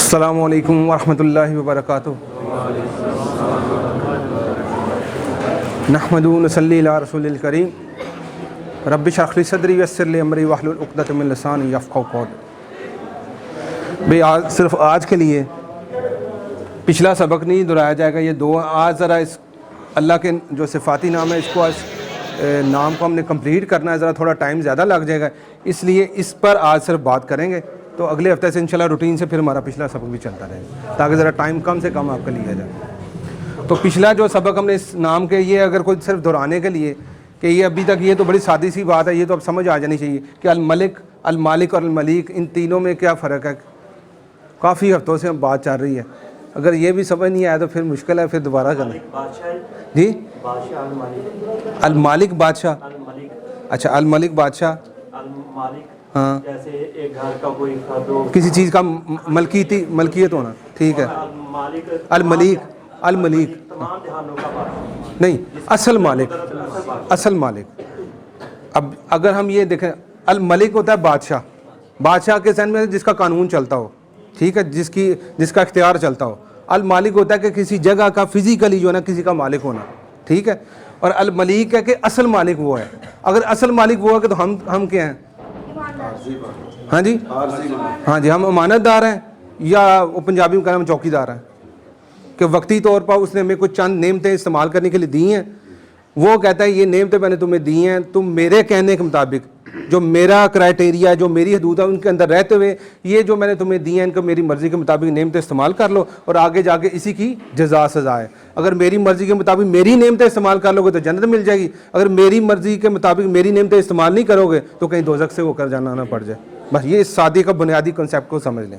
السلام علیکم ورحمۃ اللہ وبرکاتہ۔ نحمد و نصلی علی رسول الکریم۔ رب اشرح لی صدری ویسر لی امری واحلل عقدۃ من لسانی یفقہوا قولی۔ بھئی صرف آج کے لیے پچھلا سبق نہیں دہرایا جائے گا، یہ دو آج ذرا اس اللہ کے جو صفاتی نام ہے اس کو نام کو ہم نے کمپلیٹ کرنا ہے، ذرا تھوڑا ٹائم زیادہ لگ جائے گا، اس لیے اس پر آج صرف بات کریں گے، تو اگلے ہفتے سے انشاءاللہ روٹین سے پھر ہمارا پچھلا سبق بھی چلتا رہے گا تاکہ ذرا ٹائم کم سے کم آپ کا لیا جائے۔ تو پچھلا جو سبق ہم نے اس نام کے، یہ اگر کوئی صرف دہرانے کے لیے کہ یہ ابھی تک یہ تو بڑی سادی سی بات ہے، یہ تو اب سمجھ آ جانی چاہیے کہ الملک، المالک اور الملیک ان تینوں میں کیا فرق ہے۔ کافی ہفتوں سے ہم بات چل رہی ہے، اگر یہ بھی سمجھ نہیں آیا تو پھر مشکل ہے، پھر دوبارہ کرنا۔ جی المالک بادشاہ، اچھا الملک بادشاہ، ہاں جیسے ایک گھر کا کوئی فرد ہو، کسی چیز کا ملکیت ہونا، ٹھیک ہے۔ الملیک، الملیک تمام جہانوں کا بادشاہ، نہیں، اصل مالک، اصل مالک۔ اب اگر ہم یہ دیکھیں، الملک ہوتا ہے بادشاہ، بادشاہ کے ذہن میں جس کا قانون چلتا ہو، ٹھیک ہے، جس کا اختیار چلتا ہو۔ المالک ہوتا ہے کہ کسی جگہ کا فزیکلی جو ہے نا کسی کا مالک ہونا، ٹھیک ہے۔ اور الملیک ہے کہ اصل مالک وہ ہے۔ اگر اصل مالک وہ ہے کہ تو ہم کیا ہیں؟ ہاں جی، ہاں جی، ہم امانت دار ہیں، یا وہ پنجابی میں کہنا ہم چوکی دار ہیں کہ وقتی طور پر اس نے ہمیں کچھ چند نعمتیں استعمال کرنے کے لیے دی ہیں، وہ کہتا ہے یہ نعمتیں میں نے تمہیں دی ہیں، تم میرے کہنے کے مطابق، جو میرا کرائٹیریا، جو میری حدود ہے ان کے اندر رہتے ہوئے یہ جو میں نے تمہیں دی ہیں ان کو میری مرضی کے مطابق نعمتیں استعمال کر لو، اور آگے جا کے اسی کی جزا سزا ہے۔ اگر میری مرضی کے مطابق میری نعمتیں استعمال کر لو گے تو جنت مل جائے گی، اگر میری مرضی کے مطابق میری نعمتیں استعمال نہیں کرو گے تو کہیں دوزخ سے ہو کر جانا نہ پڑ جائے۔ بس یہ اس سادے کا بنیادی کنسیپٹ کو سمجھ لیں۔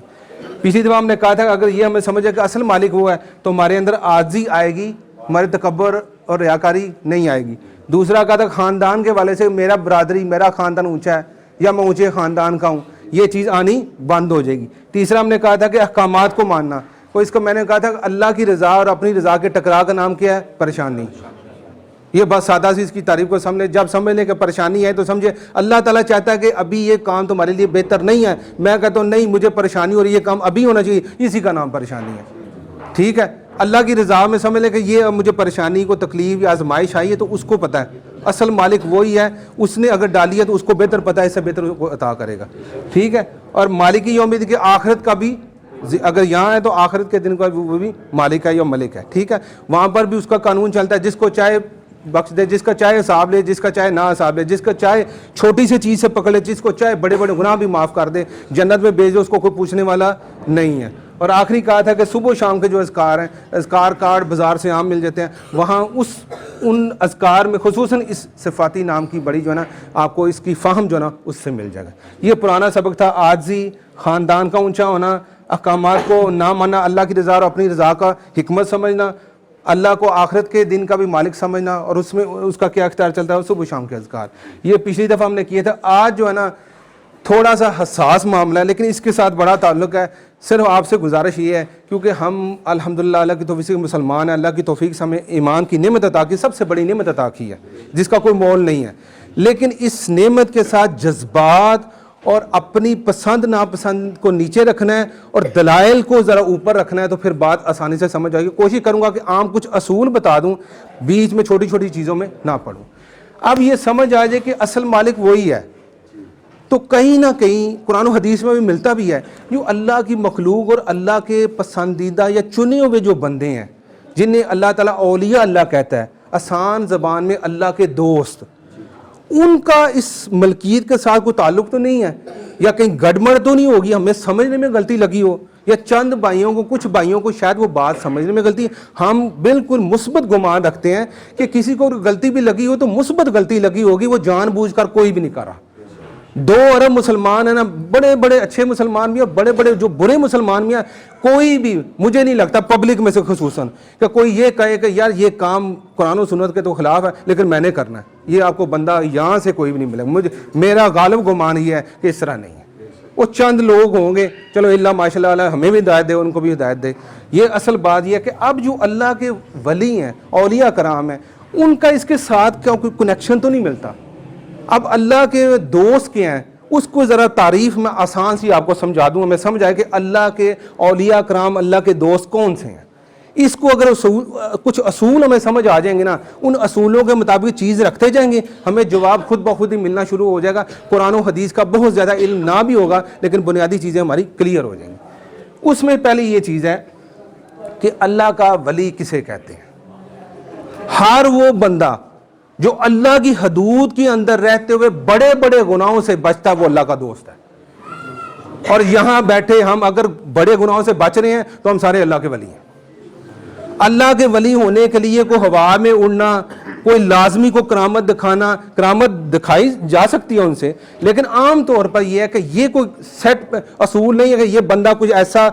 پچھلی دفعہ ہم نے کہا تھا کہ اگر یہ ہمیں سمجھے کہ اصل مالک وہ ہے تو ہمارے اندر عاجزی آئے گی، ہمارے تکبر اور ریاکاری نہیں آئے گی۔ دوسرا کہا تھا خاندان کے والے سے میرا برادری، میرا خاندان اونچا ہے یا میں اونچے خاندان کا ہوں، یہ چیز آنی بند ہو جائے گی۔ تیسرا ہم نے کہا تھا کہ احکامات کو ماننا، تو اس کو میں نے کہا تھا کہ اللہ کی رضا اور اپنی رضا کے ٹکراؤ کا نام کیا ہے؟ پریشانی۔ یہ بس سادہ سی اس کی تعریف کو سمجھے، جب سمجھ لیں کہ پریشانی ہے تو سمجھے اللہ تعالیٰ چاہتا ہے کہ ابھی یہ کام تمہارے لیے بہتر نہیں ہے، میں کہتا ہوں نہیں مجھے پریشانی ہو رہی ہے، یہ کام ابھی ہونا چاہیے، اسی کا نام پریشانی ہے، ٹھیک ہے۔ اللہ کی رضا میں سمجھ لیں کہ یہ مجھے پریشانی کو تکلیف یا آزمائش آئی ہے تو اس کو پتہ ہے، اصل مالک وہی ہے، اس نے اگر ڈالی ہے تو اس کو بہتر پتہ ہے، اس سے بہتر اس کو عطا کرے گا، ٹھیک ہے۔ اور مالک یوم الدین کہ آخرت کا بھی اگر یہاں ہے تو آخرت کے دن کا وہ بھی مالک ہے یا ملک ہے، ٹھیک ہے۔ وہاں پر بھی اس کا قانون چلتا ہے، جس کو چاہے بخش دے، جس کا چاہے حساب لے، جس کا چاہے نہ حساب لے، جس کا چاہے چھوٹی سی چیز سے پکڑ لے، جس کو چاہے بڑے بڑے گناہ بھی معاف کر دے، جنت میں بھیج دے، اس کو کوئی پوچھنے والا نہیں ہے۔ اور آخری کہا تھا کہ صبح و شام کے جو اذکار ہیں، اذکار کارڈ بازار سے عام مل جاتے ہیں، وہاں ان اذکار میں خصوصاً اس صفاتی نام کی بڑی جو ہے نا آپ کو اس کی فہم جو ہے نا اس سے مل جائے گا۔ یہ پرانا سبق تھا، عاجزی، خاندان کا اونچا ہونا، احکامات کو نہ ماننا، اللہ کی رضا اور اپنی رضا کا حکمت سمجھنا، اللہ کو آخرت کے دن کا بھی مالک سمجھنا، اور اس میں اس کا کیا اختیار چلتا ہے صبح شام کے اذکار۔ یہ پچھلی دفعہ ہم نے کیے تھا۔ آج جو ہے نا تھوڑا سا حساس معاملہ ہے لیکن اس کے ساتھ بڑا تعلق ہے، صرف آپ سے گزارش یہ ہے کیونکہ ہم الحمدللہ اللہ کی توفیق سے مسلمان ہیں، اللہ کی توفیق سے ہمیں ایمان کی نعمت عطا کی، سب سے بڑی نعمت عطا کی ہے جس کا کوئی مول نہیں ہے، لیکن اس نعمت کے ساتھ جذبات اور اپنی پسند ناپسند کو نیچے رکھنا ہے اور دلائل کو ذرا اوپر رکھنا ہے، تو پھر بات آسانی سے سمجھ آئے گی۔ کوشش کروں گا کہ عام کچھ اصول بتا دوں، بیچ میں چھوٹی چھوٹی چیزوں میں نہ پڑھوں۔ اب یہ سمجھ آ جائے کہ اصل مالک وہی ہے، تو کہیں نہ کہیں قرآن و حدیث میں بھی ملتا بھی ہے، جو اللہ کی مخلوق اور اللہ کے پسندیدہ یا چنے ہوئے جو بندے ہیں جنہیں اللہ تعالیٰ اولیاء اللہ کہتا ہے، آسان زبان میں اللہ کے دوست، ان کا اس ملکیت کے ساتھ کوئی تعلق تو نہیں ہے، یا کہیں گڑبڑ تو نہیں ہوگی، ہمیں سمجھنے میں غلطی لگی ہو، یا چند بھائیوں کو، کچھ بھائیوں کو شاید وہ بات سمجھنے میں غلطی ہے۔ ہم بالکل مثبت گمان رکھتے ہیں کہ کسی کو غلطی بھی لگی ہو تو مثبت غلطی لگی ہوگی، وہ جان بوجھ کر کوئی بھی نہیں کر رہا۔ 2 ارب مسلمان ہیں نا، بڑے بڑے اچھے مسلمان بھی ہیں، بڑے بڑے جو برے مسلمان بھی ہیں، کوئی بھی مجھے نہیں لگتا پبلک میں سے خصوصاً کہ کوئی یہ کہے کہ یار یہ کام قرآن و سنت کے تو خلاف ہے لیکن میں نے کرنا ہے، یہ آپ کو بندہ یہاں سے کوئی بھی نہیں ملے گا۔ میرا غالب گمان یہ ہے کہ اس طرح نہیں ہے، وہ چند لوگ ہوں گے، چلو اللہ ماشاء اللہ ہمیں بھی ہدایت دے، ان کو بھی ہدایت دے۔ یہ اصل بات یہ ہے کہ اب جو اللہ کے ولی ہیں، اولیاء کرام ہیں، ان کا اس کے ساتھ کوئی کنیکشن تو نہیں ملتا۔ اب اللہ کے دوست کیا ہیں، اس کو ذرا تعریف میں آسان سی آپ کو سمجھا دوں، میں سمجھ آئے کہ اللہ کے اولیاء کرام، اللہ کے دوست کون سے ہیں۔ اس کو اگر کچھ اصول ہمیں سمجھ آ جائیں گے نا، ان اصولوں کے مطابق چیز رکھتے جائیں گے، ہمیں جواب خود بخود ہی ملنا شروع ہو جائے گا۔ قرآن و حدیث کا بہت زیادہ علم نہ بھی ہوگا لیکن بنیادی چیزیں ہماری کلیئر ہو جائیں گی۔ اس میں پہلی یہ چیز ہے کہ اللہ کا ولی کسے کہتے ہیں۔ ہر وہ بندہ جو اللہ کی حدود کے اندر رہتے ہوئے بڑے بڑے گناہوں سے بچتا ہے، وہ اللہ کا دوست ہے۔ اور یہاں بیٹھے ہم اگر بڑے گناہوں سے بچ رہے ہیں تو ہم سارے اللہ کے ولی ہیں۔ اللہ کے ولی ہونے کے لیے کوئی ہوا میں اڑنا، کوئی لازمی کو کرامت دکھانا، کرامت دکھائی جا سکتی ہے ان سے، لیکن عام طور پر یہ ہے کہ یہ کوئی سیٹ اصول نہیں ہے کہ یہ بندہ کچھ ایسا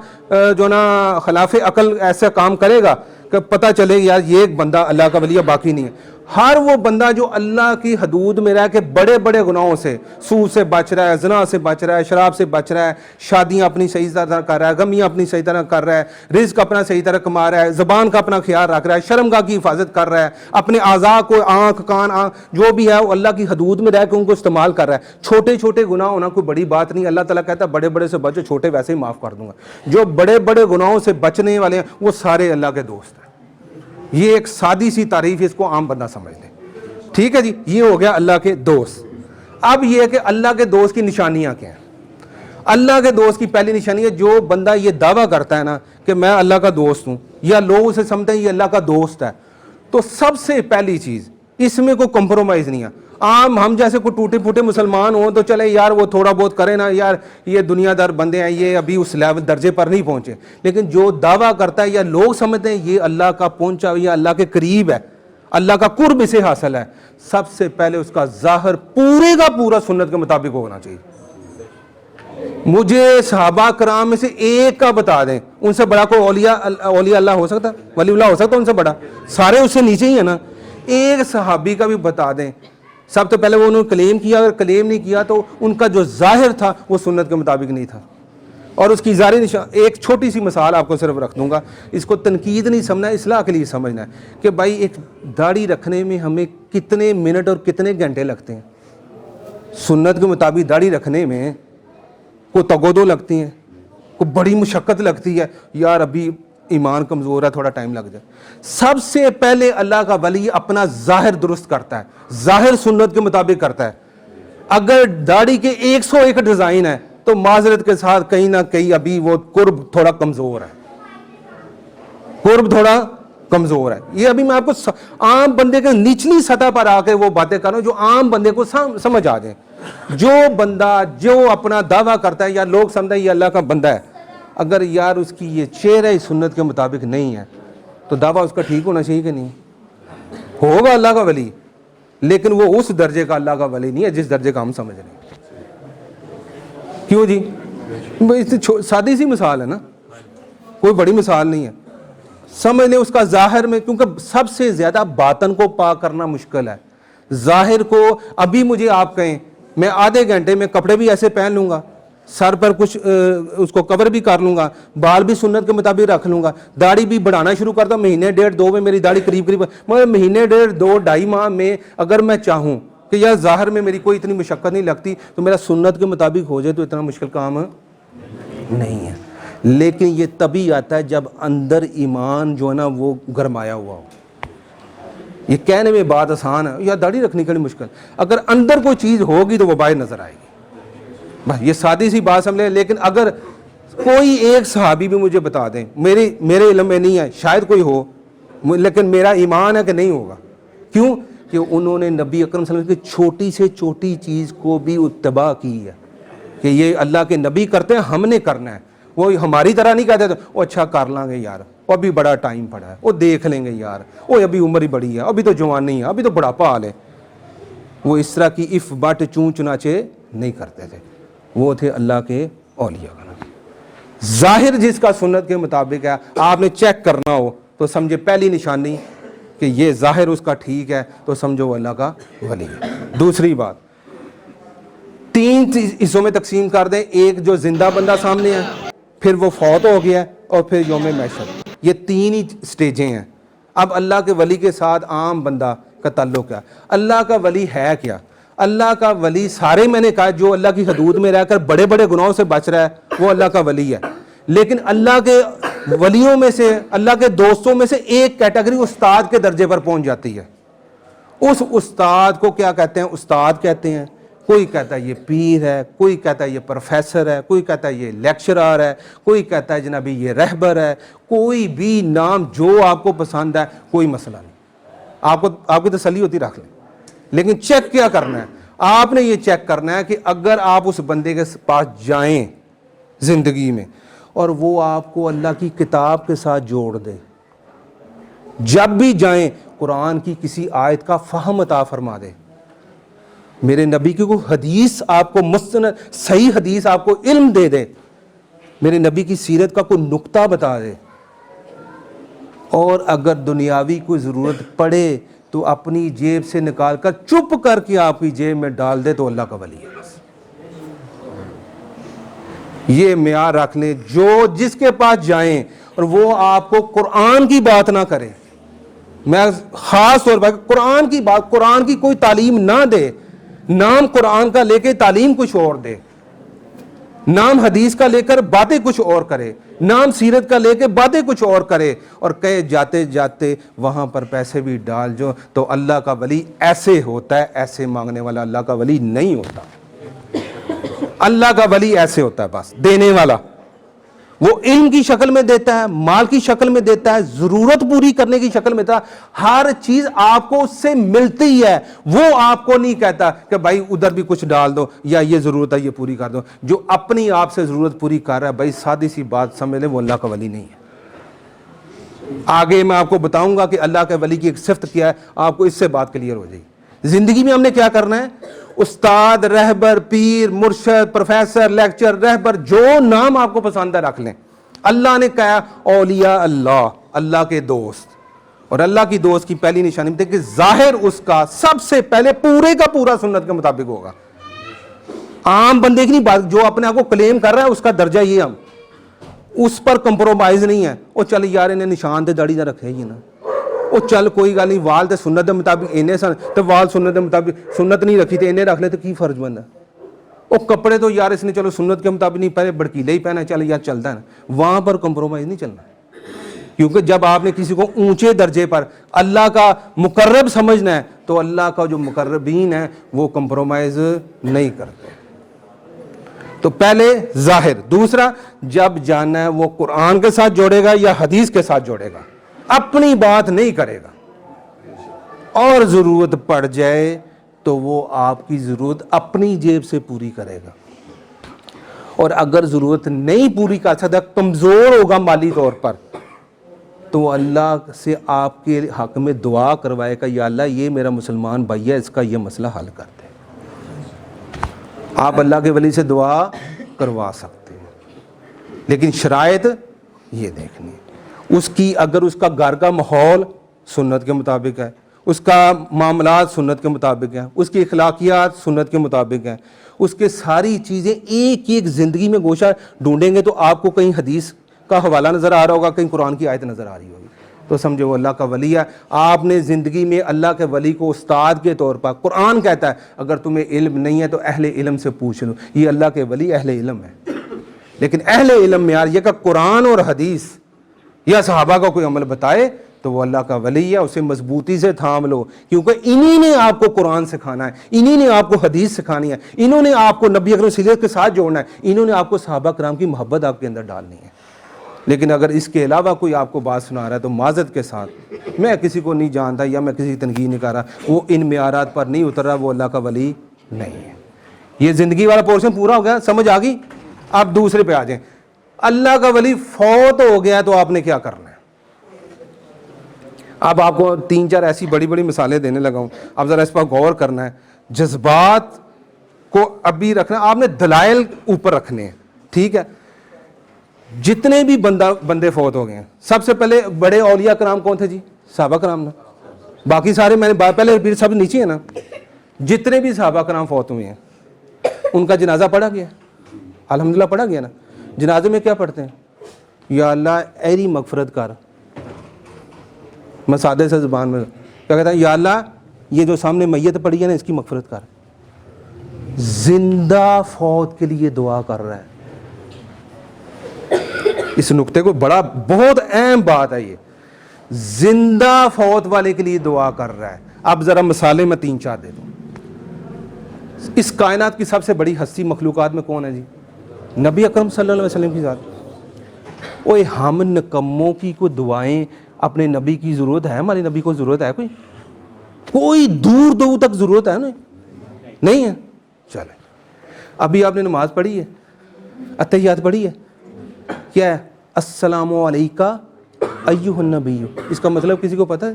جو نا خلاف عقل ایسا کام کرے گا کہ پتہ چلے یار یہ ایک بندہ اللہ کا ولی ہے، باقی نہیں ہے۔ ہر وہ بندہ جو اللہ کی حدود میں رہ کے بڑے بڑے گناہوں سے، سود سے بچ رہا ہے، زنا سے بچ رہا ہے، شراب سے بچ رہا ہے، شادیاں اپنی صحیح طرح کر رہا ہے، غمیاں اپنی صحیح طرح کر رہا ہے، رزق اپنا صحیح طرح کما رہا ہے، زبان کا اپنا خیال رکھ رہا ہے، شرمگاہ کی حفاظت کر رہا ہے، اپنے اعضاء کو آنکھ کان جو بھی ہے وہ اللہ کی حدود میں رہ کے ان کو استعمال کر رہا ہے۔ چھوٹے چھوٹے گناہ ہونا کوئی بڑی بات نہیں، اللہ تعالیٰ کہتا ہے بڑے بڑے سے بچو، چھوٹے ویسے ہی معاف کر دوں گا۔ جو بڑے بڑے گناہوں سے بچنے والے ہیں وہ سارے اللہ کے دوست ہیں۔ یہ ایک سادی سی تعریف، اس کو عام بندہ سمجھ لے، ٹھیک ہے جی۔ یہ ہو گیا اللہ کے دوست۔ اب یہ ہے کہ اللہ کے دوست کی نشانیاں کیا ہیں۔ اللہ کے دوست کی پہلی نشانی ہے، جو بندہ یہ دعویٰ کرتا ہے نا کہ میں اللہ کا دوست ہوں، یا لوگ اسے سمجھتے ہیں یہ اللہ کا دوست ہے، تو سب سے پہلی چیز اس میں کوئی کمپرومائز نہیں ہے۔ عام ہم جیسے کوئی ٹوٹے پھوٹے مسلمان ہوں تو چلے یار وہ تھوڑا بہت کرے نا، یار یہ دنیا دار بندے ہیں، یہ ابھی اس لیول درجے پر نہیں پہنچے، لیکن جو دعویٰ کرتا ہے یا لوگ سمجھتے ہیں یہ اللہ کا پہنچا، یہ اللہ کے قریب ہے، اللہ کا قرب اسے حاصل ہے، سب سے پہلے اس کا ظاہر پورے کا پورا سنت کے مطابق ہونا چاہیے۔ مجھے صحابہ کرام میں سے ایک کا بتا دیں، ان سے بڑا کوئی اولیاء اللہ ہو سکتا، ولی اللہ ہو سکتا ان سے بڑا؟ سارے اس سے نیچے ہی ہیں نا۔ ایک صحابی کا بھی بتا دیں، سب تو پہلے وہ انہوں نے کلیم کیا، اگر کلیم نہیں کیا تو ان کا جو ظاہر تھا وہ سنت کے مطابق نہیں تھا۔ اور اس کی ظاہری نشان، ایک چھوٹی سی مثال آپ کو صرف رکھ دوں گا، اس کو تنقید نہیں سمجھنا، اصلاح کے لیے سمجھنا ہے کہ بھائی ایک داڑھی رکھنے میں ہمیں کتنے منٹ اور کتنے گھنٹے لگتے ہیں۔ سنت کے مطابق داڑھی رکھنے میں کوئی تگودو لگتی ہیں، کوئی بڑی مشقت لگتی ہے، یار ابھی ایمان کمزور ہے تھوڑا ٹائم لگ جائے۔ سب سے پہلے اللہ کا ولی اپنا ظاہر درست کرتا ہے، ظاہر سنت کے مطابق کرتا ہے۔ اگر داڑھی کے 101 ڈیزائن ہے تو معذرت کے ساتھ کہیں نہ کہیں ابھی وہ قرب تھوڑا کمزور ہے، قرب تھوڑا کمزور ہے۔ یہ ابھی میں آپ کو عام بندے کے نچلی سطح پر آ کے وہ باتیں کر رہا ہوں جو عام بندے کو سمجھ آ جائیں۔ جو بندہ جو اپنا دعویٰ کرتا ہے یا لوگ سمجھتے ہیں یہ اللہ کا بندہ ہے، اگر یار اس کی یہ چہرہ ہی سنت کے مطابق نہیں ہے تو دعویٰ اس کا ٹھیک ہونا چاہیے کہ نہیں؟ ہوگا اللہ کا ولی، لیکن وہ اس درجے کا اللہ کا ولی نہیں ہے جس درجے کا ہم سمجھ رہے ہیں۔ کیوں جی؟ سادی سی مثال ہے نا، کوئی بڑی مثال نہیں ہے۔ سمجھ لیں اس کا ظاہر میں، کیونکہ سب سے زیادہ باطن کو پاک کرنا مشکل ہے۔ ظاہر کو ابھی مجھے آپ کہیں میں آدھے گھنٹے میں کپڑے بھی ایسے پہن لوں گا، سر پر کچھ اس کو کور بھی کر لوں گا، بال بھی سنت کے مطابق رکھ لوں گا، داڑھی بھی بڑھانا شروع کرتا ہوں، مہینے ڈیڑھ دو میں میری داڑھی قریب مگر مہینے ڈیڑھ دو ڈھائی ماہ میں اگر میں چاہوں کہ یار ظاہر میں میری کوئی اتنی مشقت نہیں لگتی تو میرا سنت کے مطابق ہو جائے تو اتنا مشکل کام نہیں ہے۔ لیکن یہ تبھی آتا ہے جب اندر ایمان جو ہے نا وہ گرمایا ہوا ہو۔ یہ کہنے میں بات آسان ہے، یا داڑھی رکھنے کے لیے مشکل، اگر اندر کوئی چیز ہوگی تو وہ باہر نظر آئے گی۔ بس یہ سادی سی بات سمجھ لیں۔ لیکن اگر کوئی ایک صحابی بھی مجھے بتا دیں، میرے علم میں نہیں ہے، شاید کوئی ہو، لیکن میرا ایمان ہے کہ نہیں ہوگا۔ کیوں؟ کہ انہوں نے نبی اکرم صلی اللہ علیہ وسلم کی چھوٹی سے چھوٹی چیز کو بھی اتباع کی ہے کہ یہ اللہ کے نبی کرتے ہیں ہم نے کرنا ہے۔ وہ ہماری طرح نہیں کہتے وہ اچھا کر لیں گے یار، ابھی بڑا ٹائم پڑا ہے، وہ دیکھ لیں گے یار، وہ ابھی عمر ہی بڑی ہے، ابھی تو جوانی ہے، ابھی تو بڑھاپا حال ہے۔ وہ اس طرح کی اف بٹ چون چنانچہ نہیں کرتے تھے، وہ تھے اللہ کے اولیاء۔ ظاہر جس کا سنت کے مطابق ہے، آپ نے چیک کرنا ہو تو سمجھے پہلی نشانی کہ یہ ظاہر اس کا ٹھیک ہے تو سمجھو وہ اللہ کا ولی ہے۔ دوسری بات، 3 حصوں میں تقسیم کر دیں، ایک جو زندہ بندہ سامنے ہے، پھر وہ فوت ہو گیا ہے، اور پھر یوم محشر۔ یہ 3 ہی سٹیجیں ہیں۔ اب اللہ کے ولی کے ساتھ عام بندہ کا تعلق ہے۔ اللہ کا ولی ہے کیا؟ اللہ کا ولی سارے میں نے کہا جو اللہ کی حدود میں رہ کر بڑے بڑے گناہوں سے بچ رہا ہے وہ اللہ کا ولی ہے. لیکن اللہ کے ولیوں میں سے, اللہ کے دوستوں میں سے ایک کیٹیگری استاد کے درجے پر پہنچ جاتی ہے. اس استاد کو کیا کہتے ہیں؟ استاد کہتے ہیں. کوئی کہتا ہے یہ پیر ہے, کوئی کہتا ہے یہ پروفیسر ہے, کوئی کہتا ہے یہ لیکچرر ہے, کوئی کہتا ہے جنابی یہ رہبر ہے. کوئی بھی نام جو آپ کو پسند ہے, کوئی مسئلہ نہیں, آپ کی تسلی ہوتی رکھ لیں. لیکن چیک کیا کرنا ہے؟ آپ نے یہ چیک کرنا ہے کہ اگر آپ اس بندے کے پاس جائیں زندگی میں اور وہ آپ کو اللہ کی کتاب کے ساتھ جوڑ دے, جب بھی جائیں قرآن کی کسی آیت کا فہم عطا فرما دے, میرے نبی کی کوئی حدیث آپ کو مستند صحیح حدیث آپ کو علم دے دے, میرے نبی کی سیرت کا کوئی نقطہ بتا دے, اور اگر دنیاوی کوئی ضرورت پڑے تو اپنی جیب سے نکال کر چپ کر کے آپ کی جیب میں ڈال دے تو اللہ کا ولی ہے. بس یہ معیار رکھ لیں. جو جس کے پاس جائیں اور وہ آپ کو قرآن کی بات نہ کرے, میں خاص طور پر قرآن کی بات, قرآن کی کوئی تعلیم نہ دے, نام قرآن کا لے کے تعلیم کچھ اور دے, نام حدیث کا لے کر باتیں کچھ اور کرے, نام سیرت کا لے کے باتیں کچھ اور کرے, اور کہے جاتے جاتے وہاں پر پیسے بھی ڈال جو, تو اللہ کا ولی ایسے ہوتا ہے. ایسے مانگنے والا اللہ کا ولی نہیں ہوتا. اللہ کا ولی ایسے ہوتا ہے, بس دینے والا. وہ علم کی شکل میں دیتا ہے, مال کی شکل میں دیتا ہے, ضرورت پوری کرنے کی شکل میں دیتا ہے. ہر چیز آپ کو اس سے ملتی ہے. وہ آپ کو نہیں کہتا کہ بھائی ادھر بھی کچھ ڈال دو یا یہ ضرورت ہے یہ پوری کر دو. جو اپنی آپ سے ضرورت پوری کر رہا ہے, بھائی سادی سی بات سمجھ لیں, وہ اللہ کا ولی نہیں ہے. آگے میں آپ کو بتاؤں گا کہ اللہ کے ولی کی ایک صفت کیا ہے, آپ کو اس سے بات کلیئر ہو جائے گی. زندگی میں ہم نے کیا کرنا ہے؟ استاد, رہبر, پیر, مرشد, پروفیسر, لیکچر, رہبر, جو نام آپ کو پسند ہے رکھ لیں. اللہ نے کہا اولیاء اللہ, اللہ کے دوست. اور اللہ کی دوست کی پہلی نشانی ہے کہ ظاہر اس کا سب سے پہلے پورے کا پورا سنت کے مطابق ہوگا. عام بندے کی نہیں بات, جو اپنے آپ کو کلیم کر رہا ہے اس کا درجہ یہ, ہم اس پر کمپرومائز نہیں ہے. وہ چل یار انہیں نشان تے داڑھی نہ رکھے ہی نا, وہ چل کوئی گل نہیں, وال تے سنت کے مطابق انہیں سن تے وال سنت کے مطابق سنت نہیں رکھی تے انہیں رکھ لے تو کی فرض بند ہے. وہ کپڑے تو یار اس نے چلو سنت کے مطابق نہیں پہلے بڑکیلے ہی پہنا, چل یار چلتا ہے نا, وہاں پر کمپرومائز نہیں چلنا. کیونکہ جب آپ نے کسی کو اونچے درجے پر اللہ کا مقرب سمجھنا ہے تو اللہ کا جو مقربین ہے وہ کمپرومائز نہیں کرتے. تو پہلے ظاہر. دوسرا, جب جاننا ہے وہ قرآن کے ساتھ جوڑے گا یا حدیث کے ساتھ جوڑے گا, اپنی بات نہیں کرے گا. اور ضرورت پڑ جائے تو وہ آپ کی ضرورت اپنی جیب سے پوری کرے گا. اور اگر ضرورت نہیں پوری کر سکتا, کمزور ہوگا مالی طور پر, تو اللہ سے آپ کے حق میں دعا کروائے گا, یا اللہ یہ میرا مسلمان بھائی ہے, اس کا یہ مسئلہ حل کر دے. آپ اللہ کے ولی سے دعا کروا سکتے ہیں, لیکن شرائط یہ دیکھنی ہے اس کی. اگر اس کا گھر کا ماحول سنت کے مطابق ہے, اس کا معاملات سنت کے مطابق ہیں, اس کی اخلاقیات سنت کے مطابق ہیں, اس کے ساری چیزیں ایک ایک زندگی میں گوشہ ڈھونڈیں گے تو آپ کو کہیں حدیث کا حوالہ نظر آ رہا ہوگا, کہیں قرآن کی آیت نظر آ رہی ہوگی, تو سمجھے وہ اللہ کا ولی ہے. آپ نے زندگی میں اللہ کے ولی کو استاد کے طور پر, قرآن کہتا ہے اگر تمہیں علم نہیں ہے تو اہل علم سے پوچھ لو. یہ اللہ کے ولی اہل علم ہے. لیکن اہل علم میں یار یہ کہ قرآن اور حدیث یا صحابہ کا کوئی عمل بتائے تو وہ اللہ کا ولی ہے, اسے مضبوطی سے تھام لو. کیونکہ انہی نے آپ کو قرآن سکھانا ہے, انہی نے آپ کو حدیث سکھانی ہے, انہوں نے آپ کو نبی اکرم صلی اللہ علیہ وسلم کے ساتھ جوڑنا ہے, انہوں نے آپ کو صحابہ کرام کی محبت آپ کے اندر ڈالنی ہے. لیکن اگر اس کے علاوہ کوئی آپ کو بات سنا رہا ہے تو معذرت کے ساتھ, میں کسی کو نہیں جانتا یا میں کسی کی تنقید نہیں کر رہا, وہ ان معیارات پر نہیں اتر رہا, وہ اللہ کا ولی نہیں ہے. یہ زندگی والا پورشن پورا ہو گیا, سمجھ آ گئی. آپ دوسرے پہ آ جائیں. اللہ کا ولی فوت ہو گیا تو آپ نے کیا کرنا ہے؟ اب آپ کو 3-4 ایسی بڑی بڑی مثالیں دینے لگا ہوں, اب ذرا اس پر غور کرنا ہے. جذبات کو ابھی رکھنا, آپ نے دلائل اوپر رکھنے ہیں, ٹھیک ہے. جتنے بھی بندے فوت ہو گئے ہیں, سب سے پہلے بڑے اولیاء کرام کون تھے جی؟ صحابہ کرام نا. باقی سارے میں نے پہلے ریپیٹ, سب نیچے ہیں نا. جتنے بھی صحابہ کرام فوت ہوئے ہیں ان کا جنازہ پڑھا گیا, الحمدللہ پڑھا گیا نا. جنازے میں کیا پڑھتے ہیں؟ یا اللہ ایری مغفرت کر. میں سادے سے زبان میں کیا کہتا ہے, یا اللہ یہ جو سامنے میت پڑی ہے نا اس کی مغفرت کر. زندہ فوت کے لیے دعا کر رہا ہے. اس نقطے کو بڑا بہت اہم بات ہے, یہ زندہ فوت والے کے لیے دعا کر رہا ہے. اب ذرا مثالیں میں 3-4 دے دوں. اس کائنات کی سب سے بڑی ہستی مخلوقات میں کون ہے جی؟ نبی اکرم صلی اللہ علیہ وسلم کی ذات. اوے ہم نکموں کی کوئی دعائیں اپنے نبی کی ضرورت ہے؟ ہمارے نبی کو ضرورت ہے کوئی دور دور تک ضرورت ہے نہیں ہے. چلے ابھی آپ نے نماز پڑھی ہے, اتحیات پڑھی ہے, کیا ہے السلام علیکہ ایھا النبی؟ اس کا مطلب کسی کو پتہ ہے؟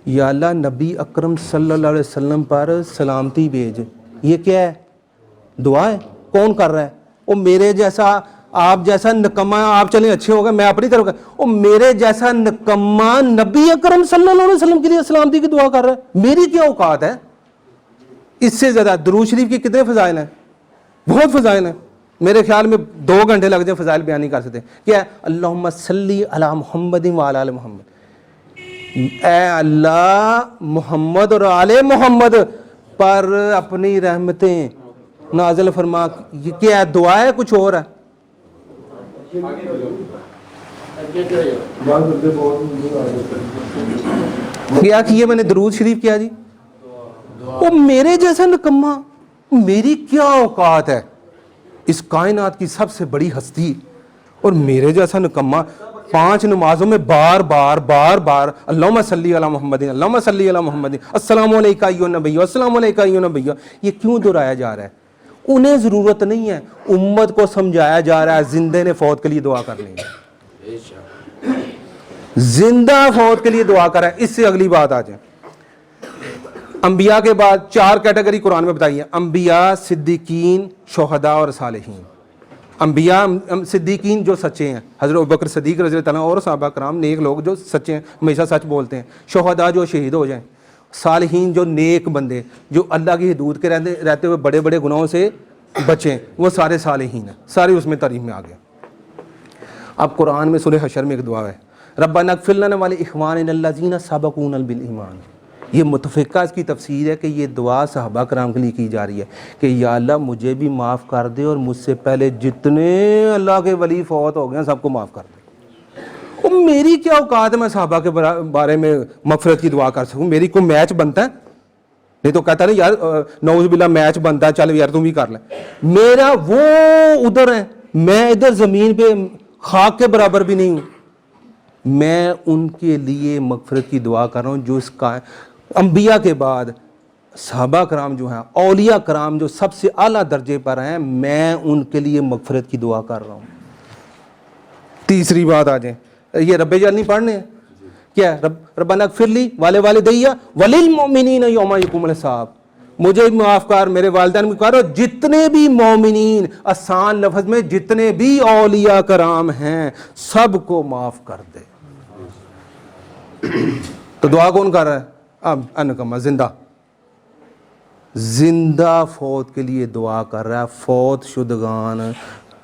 یا اللہ نبی اکرم صلی اللہ علیہ وسلم پر سلامتی بھیج. یہ کیا ہے؟ دعا ہے. کون کر رہا ہے؟ وہ میرے جیسا, آپ جیسا نکمہ, آپ چلیں اچھے ہو گئے, میں اپنی طرف, وہ میرے جیسا نکمہ نبی اکرم صلی اللہ علیہ وسلم کے لیے سلامتی کی دعا کر رہا ہے. میری کیا اوقات ہے؟ اس سے زیادہ درود شریف کے کتنے فضائل ہیں؟ بہت فضائل ہیں. میرے خیال میں 2 گھنٹے لگ جائیں فضائل بیان نہیں کر سکتے. کیا ہے؟ اللہم صلی علی محمد وعلی آل محمد. اے اللہ محمد اور آل محمد پر اپنی رحمتیں نازل فرما. یہ کیا ہے؟ دعا ہے کچھ اور ہے؟ کیا کیا میں نے درود شریف کیا جی. وہ میرے جیسا نکمہ, میری کیا اوقات ہے؟ اس کائنات کی سب سے بڑی ہستی اور میرے جیسا نکمہ 5 نمازوں میں بار بار اللہم صلی علی محمد, اللہم صلی علی محمد, السلام علیکہ ایھا النبی, السلام علیکہ ایھا النبی. یہ کیوں دہرایا جا رہا ہے؟ انہیں ضرورت نہیں ہے, امت کو سمجھایا جا رہا ہے زندے نے فوت کے لیے دعا کرنی ہے. زندہ فوت کے لیے دعا کر رہا ہے. اس سے اگلی بات آ جائے. انبیاء کے بعد 4 کیٹیگری قرآن میں بتائی ہے: انبیاء, صدیقین, شہداء اور صالحین. انبیاء صدیقین جو سچے ہیں, حضرت ابوبکر صدیق رضی اللہ عنہ اور صحابہ کرام نیک لوگ جو سچے ہیں, ہمیشہ سچ بولتے ہیں. شہداء جو شہید ہو جائیں. صالحین جو نیک بندے جو اللہ کی حدود کے رہتے ہوئے بڑے بڑے گناہوں سے بچیں, وہ سارے صالحین ہیں. سارے اس میں تعریف میں آ گئے. اب قرآن میں سورہ حشر میں ایک دعا ہے: ربنا اغفر لنا ولاخواننا الذین سبقونا بالایمان. یہ متفقہ اس کی تفسیر ہے کہ یہ دعا صحابہ کرام کے لیے کی جا رہی ہے کہ یا اللہ مجھے بھی معاف کر دے اور مجھ سے پہلے جتنے اللہ کے ولی فوت ہو گئے سب کو معاف کر دے. اور میری کیا اوقات ہے میں صحابہ کے بارے میں مغفرت کی دعا کر سکوں؟ میری کوئی میچ بنتا ہے؟ نہیں تو کہتا نہیں یار نعوذ باللہ میچ بنتا ہے, چل یار تم بھی کر لیں. میرا وہ ادھر ہے, میں ادھر زمین پہ خاک کے برابر بھی نہیں ہوں. میں ان کے لیے مغفرت کی دعا کر رہا ہوں جو اس کا انبیاء کے بعد صحابہ کرام جو ہیں, اولیاء کرام جو سب سے اعلیٰ درجے پر ہیں, میں ان کے لیے مغفرت کی دعا کر رہا ہوں. تیسری بات آ جائیں, یہ رب جل نہیں پڑھنے ہیں کیا؟ ربنا اغفر لی ولوالدی وللمؤمنین یوم یقوم الحساب. مجھے معاف کر, میرے والدین کو کر, اور جتنے بھی مومنین, آسان لفظ میں جتنے بھی اولیاء کرام ہیں سب کو معاف کر دے. تو دعا کون کر رہا ہے؟ اب انکمہ زندہ فوت کے لیے دعا کر رہا ہے. فوت شدگان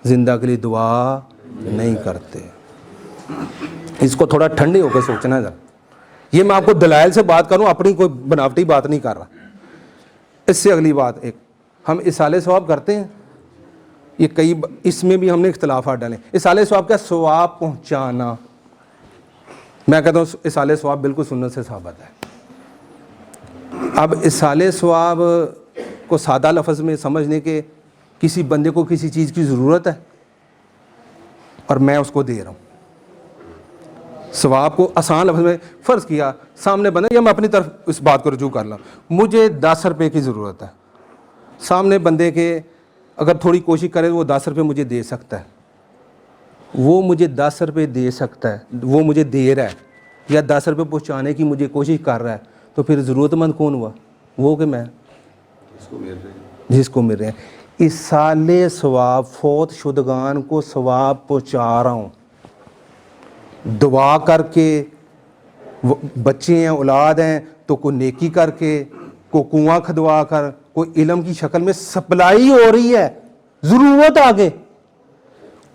زندہ کے لیے دعا نہیں کرتے. اس کو تھوڑا ٹھنڈے ہو کے سوچنا ہے ذرا. یہ میں آپ کو دلائل سے بات کروں, اپنی کوئی بناوٹی بات نہیں کر رہا. اس سے اگلی بات, ایک ہم اصالہ ثواب کرتے ہیں. یہ اس میں بھی ہم نے اختلافات ڈالے. اصالہ ثواب کیا؟ ثواب پہنچانا. میں کہتا ہوں اصالہ ثواب بالکل سنت سے ثابت ہے. اب اصالہ ثواب کو سادہ لفظ میں سمجھنے کے, کسی بندے کو کسی چیز کی ضرورت ہے اور میں اس کو دے رہا ہوں. ثواب کو آسان لفظ میں فرض کیا, سامنے بندہ, یا میں اپنی طرف اس بات کو رجوع کر لوں, مجھے 10 روپے کی ضرورت ہے. سامنے بندے کے اگر تھوڑی کوشش کرے وہ 10 روپے مجھے دے سکتا ہے. وہ مجھے 10 روپے دے سکتا ہے, وہ مجھے دے رہا ہے, یا 10 روپے پہنچانے کی مجھے کوشش کر رہا ہے. تو پھر ضرورت مند کون ہوا؟ وہ کہ میں جس کو مل رہے ہیں. اصالہ ثواب فوت شدگان کو ثواب پہنچا رہا ہوں. دعا کر کے, بچے ہیں, اولاد ہیں, تو کوئی نیکی کر کے, کوئی کنواں کھدوا کر, کوئی علم کی شکل میں سپلائی ہو رہی ہے. ضرورت آگے.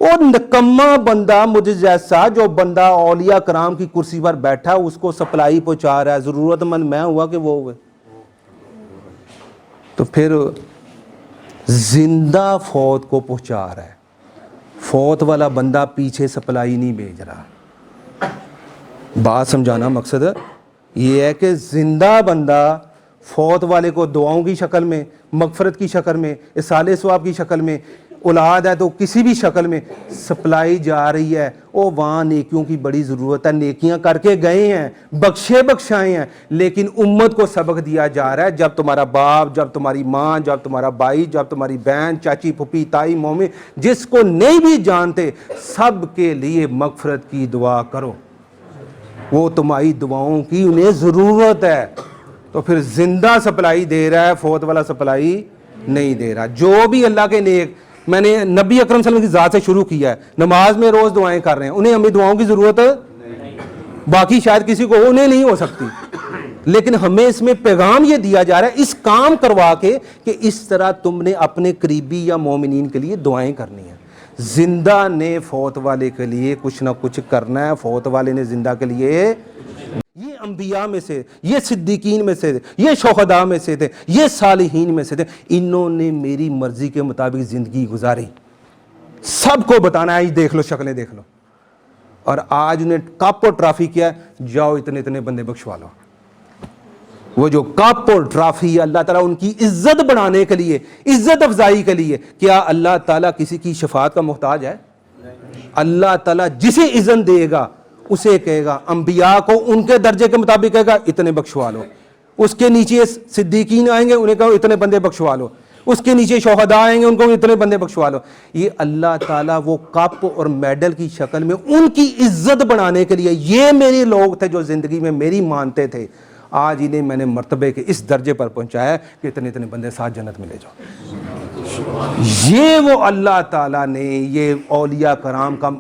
اور نکمہ بندہ مجھے جیسا جو بندہ اولیاء کرام کی کرسی پر بیٹھا اس کو سپلائی پہنچا رہا ہے, ضرورت مند میں ہوا کہ وہ ہوئے. تو پھر زندہ فوت کو پہنچا رہا ہے. فوت والا بندہ پیچھے سپلائی نہیں بھیج رہا. بات سمجھانا مقصد یہ ہے کہ زندہ بندہ فوت والے کو دعاؤں کی شکل میں, مغفرت کی شکل میں, اصالِ ثواب کی شکل میں, اولاد ہے تو کسی بھی شکل میں سپلائی جا رہی ہے. او وہاں نیکیوں کی بڑی ضرورت ہے, نیکیاں کر کے گئے ہیں, بخشے بخشائے ہیں, لیکن امت کو سبق دیا جا رہا ہے جب تمہارا باپ, جب تمہاری ماں, جب تمہارا بھائی, جب تمہاری بہن, چاچی, پھوپھی, تائی, مومن, جس کو نہیں بھی جانتے, سب کے لیے مغفرت کی دعا کرو. وہ تمہاری دعاؤں کی انہیں ضرورت ہے. تو پھر زندہ سپلائی دے رہا ہے, فوت والا سپلائی نہیں دے رہا. جو بھی اللہ کے نیک, میں نے نبی اکرم صلی اللہ علیہ وسلم کی ذات سے شروع کیا ہے, نماز میں روز دعائیں کر رہے ہیں, انہیں ہمیں دعاؤں کی ضرورت باقی شاید کسی کو انہیں نہیں ہو سکتی, لیکن ہمیں اس میں پیغام یہ دیا جا رہا ہے اس کام کروا کے کہ اس طرح تم نے اپنے قریبی یا مومنین کے لیے دعائیں کرنی ہیں. زندہ نے فوت والے کے لیے کچھ نہ کچھ کرنا ہے. فوت والے نے زندہ کے لیے, یہ انبیاء میں سے, یہ صدیقین میں سے, یہ شہداء میں سے تھے, یہ صالحین میں سے تھے, انہوں نے میری مرضی کے مطابق زندگی گزاری. سب کو بتانا ہے, دیکھ لو شکلیں دیکھ لو. اور آج انہیں کپ اور ٹرافی کیا ہے, جاؤ اتنے اتنے بندے بخشوا لو. وہ جو کپ اور ٹرافی اللہ تعالیٰ ان کی عزت بڑھانے کے لیے, عزت افزائی کے لیے, کیا اللہ تعالیٰ کسی کی شفاعت کا محتاج ہے؟ اللہ تعالیٰ جسے اذن دے گا اسے کہے گا, انبیاء کو ان کے درجے کے مطابق کہے گا اتنے بخشوا لو. اس کے نیچے صدیقین آئیں گے, انہیں کہو اتنے بندے بخشوا لو. اس کے نیچے شہداء آئیں گے, ان کو اتنے بندے بخشوا لو. یہ اللہ تعالیٰ وہ کپ اور میڈل کی شکل میں ان کی عزت بڑھانے کے لیے, یہ میرے لوگ تھے جو زندگی میں میری مانتے تھے, آج انہیں میں نے مرتبے کے اس درجے پر پہنچایا کہ اتنے اتنے بندے ساتھ جنت میں لے جاؤ. یہ وہ اللہ تعالیٰ نے, یہ اولیاء کرام کا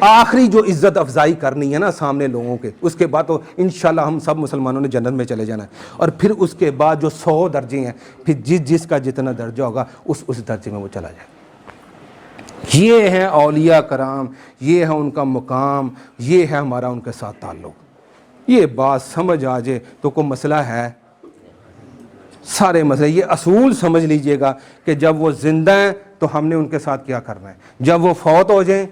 آخری جو عزت افزائی کرنی ہے نا سامنے لوگوں کے, اس کے بعد تو انشاءاللہ ہم سب مسلمانوں نے جنت میں چلے جانا ہے. اور پھر اس کے بعد جو 100 درجے ہیں, پھر جس کا جتنا درجہ ہوگا اس درجے میں وہ چلا جائے. یہ ہیں اولیاء کرام, یہ ہے ان کا مقام, یہ ہے ہمارا ان کے ساتھ تعلق. یہ بات سمجھ آ جائے تو کوئی مسئلہ ہے؟ سارے مسئلے, یہ اصول سمجھ لیجئے گا کہ جب وہ زندہ ہیں تو ہم نے ان کے ساتھ کیا کرنا ہے, جب وہ فوت ہو جائیں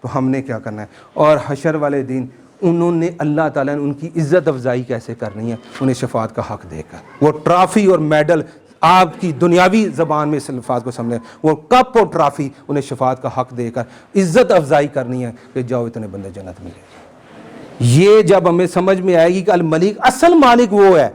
تو ہم نے کیا کرنا ہے, اور حشر والے دن انہوں نے اللہ تعالیٰ نے ان کی عزت افزائی کیسے کرنی ہے, انہیں شفاعت کا حق دے کر. وہ ٹرافی اور میڈل آپ کی دنیاوی زبان میں اس الفاظ کو سمجھیں, وہ کپ اور ٹرافی انہیں شفاعت کا حق دے کر عزت افزائی کرنی ہے کہ جاؤ اتنے بندے جنت میں لے. یہ جب ہمیں سمجھ میں آئے گی کہ الملک, اصل مالک وہ ہے,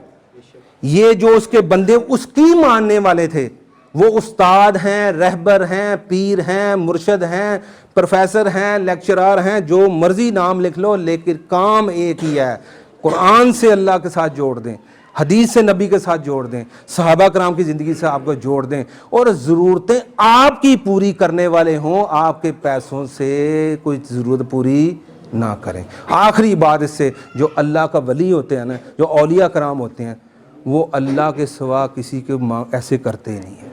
یہ جو اس کے بندے اس کی ماننے والے تھے, وہ استاد ہیں, رہبر ہیں, پیر ہیں, مرشد ہیں, پروفیسر ہیں, لیکچرار ہیں, جو مرضی نام لکھ لو, لیکن کام ایک ہی ہے. قرآن سے اللہ کے ساتھ جوڑ دیں, حدیث سے نبی کے ساتھ جوڑ دیں, صحابہ کرام کی زندگی سے آپ کو جوڑ دیں, اور ضرورتیں آپ کی پوری کرنے والے ہوں, آپ کے پیسوں سے کوئی ضرورت پوری نہ کریں. آخری بات اس سے, جو اللہ کا ولی ہوتے ہیں نا, جو اولیاء کرام ہوتے ہیں, وہ اللہ کے سوا کسی کے ایسے کرتے ہی نہیں ہیں.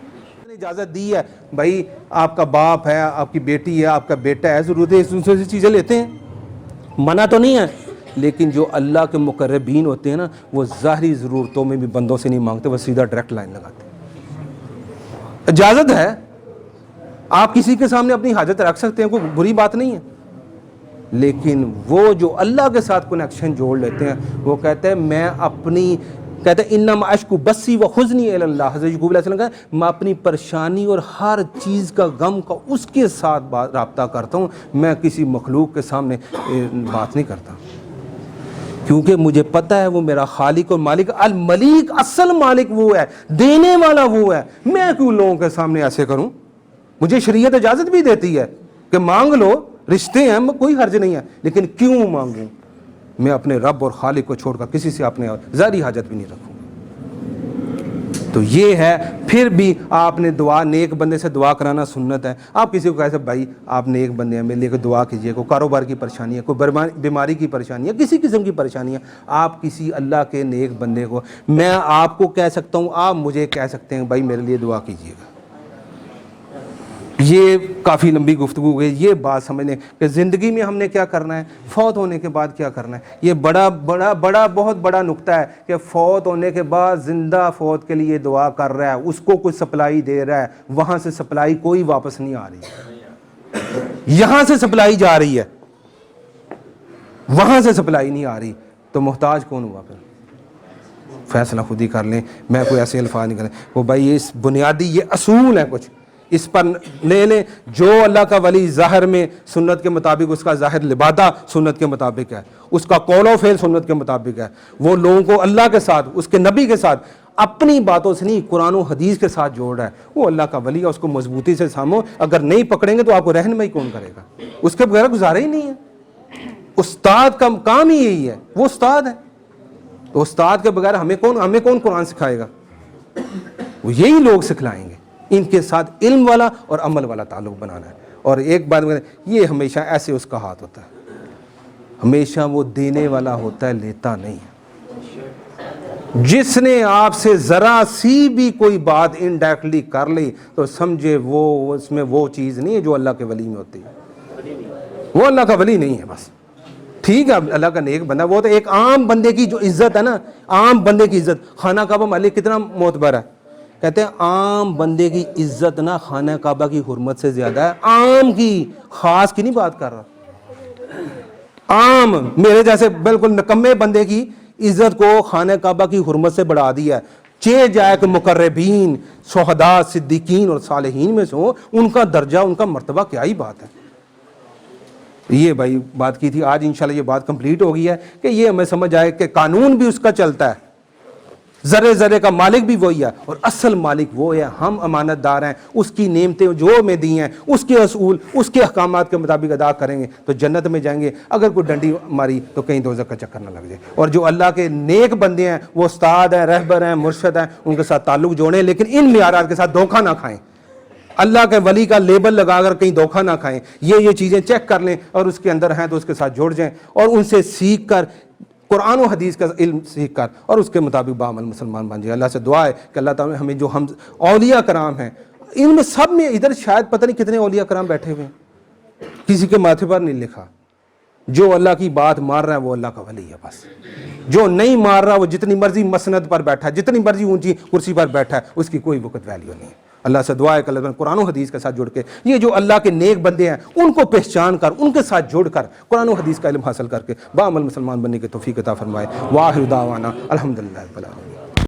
اجازت دی ہے بھائی, آپ کا باپ ہے, آپ کی بیٹی ہے, آپ کا بیٹا ہے, ضرورت ہے اس سے چیزیں لیتے ہیں, منع تو نہیں ہے, لیکن جو اللہ کے مقربین ہوتے ہیں نا, وہ ظاہری ضرورتوں میں بھی بندوں سے نہیں مانگتے, وہ سیدھا ڈائریکٹ لائن لگاتے ہیں. اجازت ہے, آپ کسی کے سامنے اپنی حاجت رکھ سکتے ہیں, کوئی بری بات نہیں ہے, لیکن وہ جو اللہ کے ساتھ کنیکشن جوڑ لیتے ہیں, وہ کہتے ہیں میں اپنی, کہتے ہیں انما اشکو بسی و حزنی الی اللہ, حضرت یعقوب علیہ السلام کہا میں اپنی پریشانی اور ہر چیز کا غم کا اس کے ساتھ رابطہ کرتا ہوں, میں کسی مخلوق کے سامنے بات نہیں کرتا, کیونکہ مجھے پتہ ہے وہ میرا خالق اور مالک. الملک, اصل مالک وہ ہے, دینے والا وہ ہے, میں کیوں لوگوں کے سامنے ایسے کروں؟ مجھے شریعت اجازت بھی دیتی ہے کہ مانگ لو, رشتے ہیں, کوئی حرج نہیں ہے, لیکن کیوں مانگوں؟ میں اپنے رب اور خالق کو چھوڑ کر کسی سے اپنے ظاہری حاجت بھی نہیں رکھوں. تو یہ ہے. پھر بھی آپ نے دعا, نیک بندے سے دعا کرانا سنت ہے. آپ کسی کو کہہ سکتے بھائی آپ نیک بندے ہیں, میرے لیے کوئی دعا کیجئے, کوئی کاروبار کی پریشانی ہے, کوئی بیماری کی پریشانی ہے, کسی قسم کی پریشانی ہے, آپ کسی اللہ کے نیک بندے کو, میں آپ کو کہہ سکتا ہوں, آپ مجھے کہہ سکتے ہیں بھائی میرے لیے دعا کیجئے گا. یہ کافی لمبی گفتگو ہوئی. یہ بات سمجھنے کہ زندگی میں ہم نے کیا کرنا ہے, فوت ہونے کے بعد کیا کرنا ہے. یہ بہت بڑا نقطہ ہے کہ فوت ہونے کے بعد زندہ فوت کے لیے دعا کر رہا ہے, اس کو کوئی سپلائی دے رہا ہے, وہاں سے سپلائی کوئی واپس نہیں آ رہی, یہاں سے سپلائی جا رہی ہے, وہاں سے سپلائی نہیں آ رہی. تو محتاج کون ہوا پھر؟ فیصلہ خود ہی کر لیں. میں کوئی ایسے الفاظ نہیں کریں وہ بھائی, یہ بنیادی یہ اصول ہے, کچھ اس پر لے لیں. جو اللہ کا ولی ظاہر میں سنت کے مطابق, اس کا ظاہر لبادہ سنت کے مطابق ہے, اس کا قول و فعل سنت کے مطابق ہے, وہ لوگوں کو اللہ کے ساتھ, اس کے نبی کے ساتھ, اپنی باتوں سے نہیں قرآن و حدیث کے ساتھ جوڑ رہا ہے, وہ اللہ کا ولی ہے. اس کو مضبوطی سے سامو. اگر نہیں پکڑیں گے تو آپ کو رہنمائی کون کرے گا؟ اس کے بغیر گزارا ہی نہیں ہے. استاد کا کام ہی یہی ہے, وہ استاد ہے. تو استاد کے بغیر ہمیں کون قرآن سکھائے گا؟ وہ یہی لوگ سکھلائیں گے. ان کے ساتھ علم والا اور عمل والا تعلق بنانا ہے. اور ایک بات یہ ہمیشہ ایسے اس کا ہاتھ ہوتا ہے, ہمیشہ وہ دینے والا ہوتا ہے, لیتا نہیں ہے. جس نے آپ سے ذرا سی بھی کوئی بات انڈائریکٹلی کر لی تو سمجھے وہ اس میں وہ چیز نہیں ہے جو اللہ کے ولی میں ہوتی ہے. وہ اللہ کا ولی نہیں ہے بس. ٹھیک ہے, اللہ کا نیک بندہ, وہ تو ایک عام بندے کی جو عزت ہے نا, عام بندے کی عزت. خانہ کعبہ مالک کتنا معتبر ہے, کہتے ہیں عام بندے کی عزت نا خانہ کعبہ کی حرمت سے زیادہ ہے. عام کی, خاص کی نہیں بات کر رہا. عام میرے جیسے بالکل نکمے بندے کی عزت کو خانہ کعبہ کی حرمت سے بڑھا دیا ہے. جائے کہ مقربین, شہداء, صدیقین اور صالحین میں سے ہوں, ان کا درجہ, ان کا مرتبہ کیا ہی بات ہے. یہ بھائی بات کی تھی. آج انشاءاللہ یہ بات کمپلیٹ ہو گئی ہے کہ یہ ہمیں سمجھ آئے کہ قانون بھی اس کا چلتا ہے, ذرے ذرے کا مالک بھی وہی ہے, اور اصل مالک وہ ہے. ہم امانت دار ہیں, اس کی نعمتیں جو ہمیں دی ہیں, اس کے اصول, اس کے احکامات کے مطابق ادا کریں گے تو جنت میں جائیں گے. اگر کوئی ڈنڈی ماری تو کہیں دوزخ کا چکر نہ لگ جائے. اور جو اللہ کے نیک بندے ہیں, وہ استاد ہیں, رہبر ہیں, مرشد ہیں, ان کے ساتھ تعلق جوڑیں, لیکن ان معیارات کے ساتھ دھوکہ نہ کھائیں. اللہ کے ولی کا لیبل لگا کر کہیں دھوکہ نہ کھائیں. یہ چیزیں چیک کر لیں, اور اس کے اندر ہیں تو اس کے ساتھ جوڑ جائیں, اور ان سے سیکھ کر, قرآن و حدیث کا علم سیکھ کر, اور اس کے مطابق بعمل مسلمان بن جائے. اللہ سے دعا ہے کہ اللہ تعالیٰ ہمیں جو ہم اولیاء کرام ہیں, ان میں سب میں ادھر شاید پتہ نہیں کتنے اولیاء کرام بیٹھے ہوئے ہیں, کسی کے ماتھے پر نہیں لکھا. جو اللہ کی بات مار رہا ہے وہ اللہ کا ولی ہے بس. جو نہیں مار رہا وہ جتنی مرضی مسند پر بیٹھا ہے, جتنی مرضی اونچی کرسی پر بیٹھا ہے, اس کی کوئی وقت ویلیو نہیں ہے. اللہ سے دعا ہے کہ اللہ قرآن و حدیث کے ساتھ جڑ کے, یہ جو اللہ کے نیک بندے ہیں ان کو پہچان کر, ان کے ساتھ جڑ کر, قرآن و حدیث کا علم حاصل کر کے بعمل مسلمان بننے کی توفیق عطا فرمائے. واخر دعوانا الحمدللہ رب العالمین.